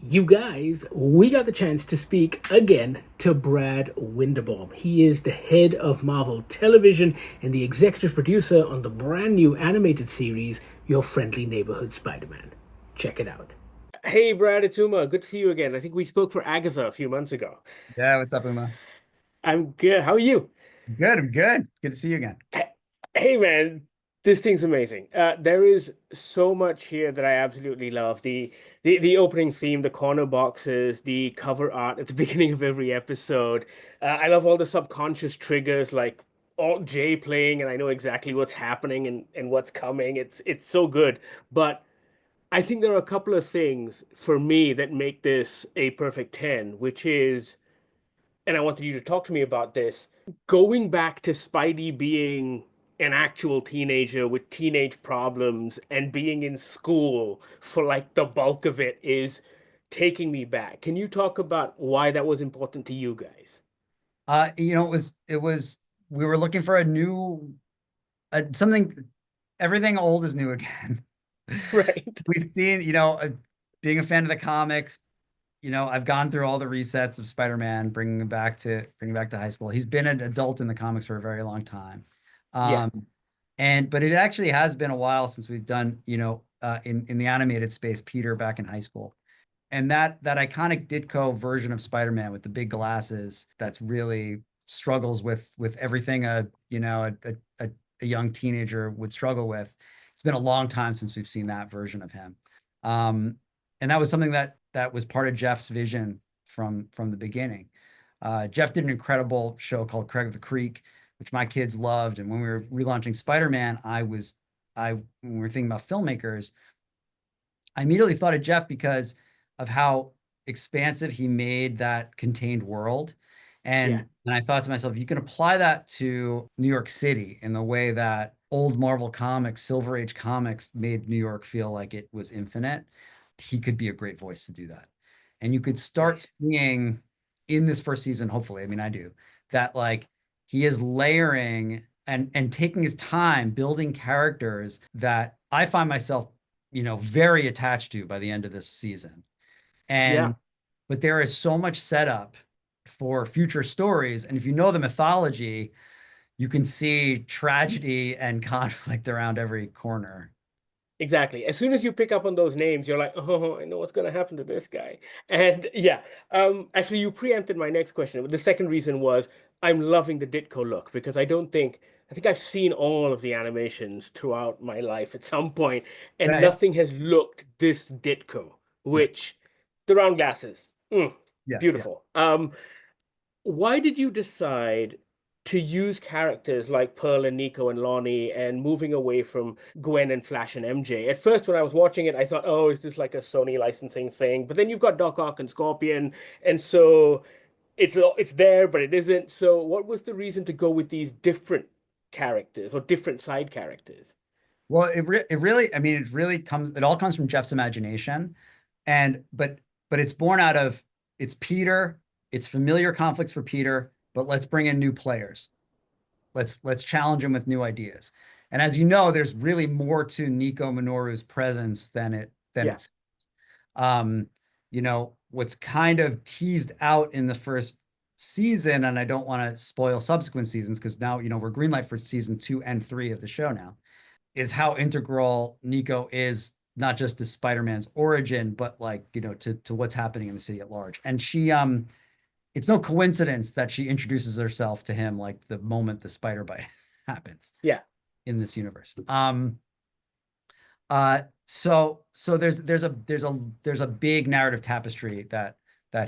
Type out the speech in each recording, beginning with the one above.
You guys, we got the chance to speak again to Brad Winderbaum. He is the head of Marvel Television and the executive producer on the brand new animated series, Your Friendly Neighborhood Spider-Man. Check it out. Hey, Brad, it's Uma. Good to see you again. I think we spoke for Agatha a few months ago. Yeah, what's up, Uma? I'm good. How are you? Good, I'm good. Good to see you again. Hey, man, this thing's amazing. There is so much here that I absolutely love. The opening theme, the corner boxes, the cover art at the beginning of every episode. I love all the subconscious triggers like Alt J playing, and I know exactly what's happening and what's coming. It's so good. But I think there are a couple of things for me that make this a perfect 10, which is, and I wanted you to talk to me about this. Going back to Spidey being an actual teenager with teenage problems and being in school for like the bulk of it is taking me back. Can you talk about why that was important to you guys? It was we were looking for a new something. Everything old is new again. Right. We've seen, being a fan of the comics, I've gone through all the resets of Spider-Man, bringing back to high school. He's been an adult in the comics for a very long time. Yeah. Um, but it actually has been a while since we've done, in the animated space, Peter back in high school. And that iconic Ditko version of Spider-Man with the big glasses that's really struggles with everything a young teenager would struggle with. It's been a long time since we've seen that version of him. Um, and that was something that was part of Jeff's vision from the beginning. Jeff did an incredible show called Craig of the Creek, which my kids loved. And when we were relaunching Spider-Man, when we were thinking about filmmakers, I immediately thought of Jeff because of how expansive he made that contained world. Yeah. And I thought to myself, you can apply that to New York City in the way that old Marvel comics, Silver Age comics made New York feel like it was infinite. He could be a great voice to do that. And you could start Nice. seeing in this first season, hopefully, I mean, I do, that like he is layering and taking his time building characters that I find myself very attached to by the end of this season. Yeah. And but there is so much setup for future stories. And if you know the mythology, you can see tragedy and conflict around every corner. Exactly. As soon as you pick up on those names, you're like, oh, I know what's going to happen to this guy. And yeah, actually, you preempted my next question. The second reason was I'm loving the Ditko look because I think I've seen all of the animations throughout my life at some point, and Yeah, yeah, nothing has looked this Ditko, yeah, which the round glasses, yeah, yeah. beautiful. Why did you decide to use characters like Pearl and Nico and Lonnie and moving away from Gwen and Flash and MJ? At first, when I was watching it, I thought, oh, is this like a Sony licensing thing? But then you've got Doc Ock and Scorpion, and so it's there, but it isn't. So, what was the reason to go with these different characters or different side characters? Well, it really, I mean, it all comes from Jeff's imagination. And but it's born out of it's Peter, it's familiar conflicts for Peter, but let's bring in new players. Let's challenge him with new ideas. And as you know, there's really more to Nico Minoru's presence than Yeah, it's what's kind of teased out in the first season, and I don't want to spoil subsequent seasons because now, we're greenlight for season 2 and 3 of the show now, is how integral Nico is not just to Spider-Man's origin, but like, to what's happening in the city at large. And it's no coincidence that she introduces herself to him like the moment the spider bite happens yeah, in this universe. So there's a big narrative tapestry that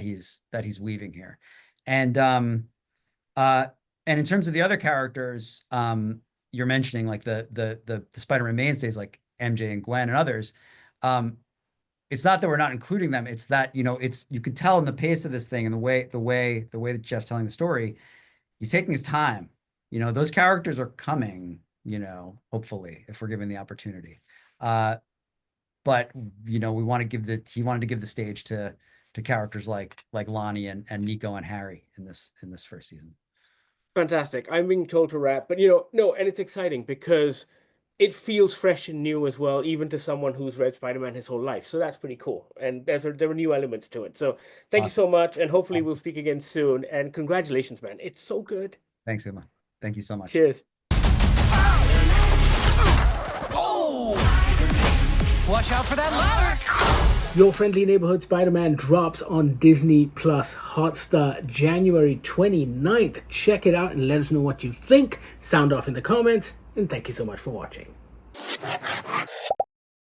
he's weaving here. And uh and in terms of the other characters, you're mentioning like the Spider-Man mainstays like MJ and Gwen and others. Um, it's not that we're not including them. It's that, it's you could tell in the pace of this thing and the way that Jeff's telling the story, he's taking his time. Those characters are coming, hopefully, if we're given the opportunity. Uh, but we want to he wanted to give the stage to characters like Lonnie and Nico and Harry in this first season. fantastic. I'm being told to wrap, but no, and it's exciting because it feels fresh and new as well, even to someone who's read Spider-Man his whole life. So that's pretty cool. And there were new elements to it. So thank you Awesome. so much, and hopefully we'll Awesome. speak again soon. And congratulations, man. It's so good. Thanks, Uma. Thank you so much. Cheers. Oh! Watch out for that ladder! Your Friendly Neighborhood Spider-Man drops on Disney Plus Hotstar January 29th. Check it out and let us know what you think. Sound off in the comments, and thank you so much for watching.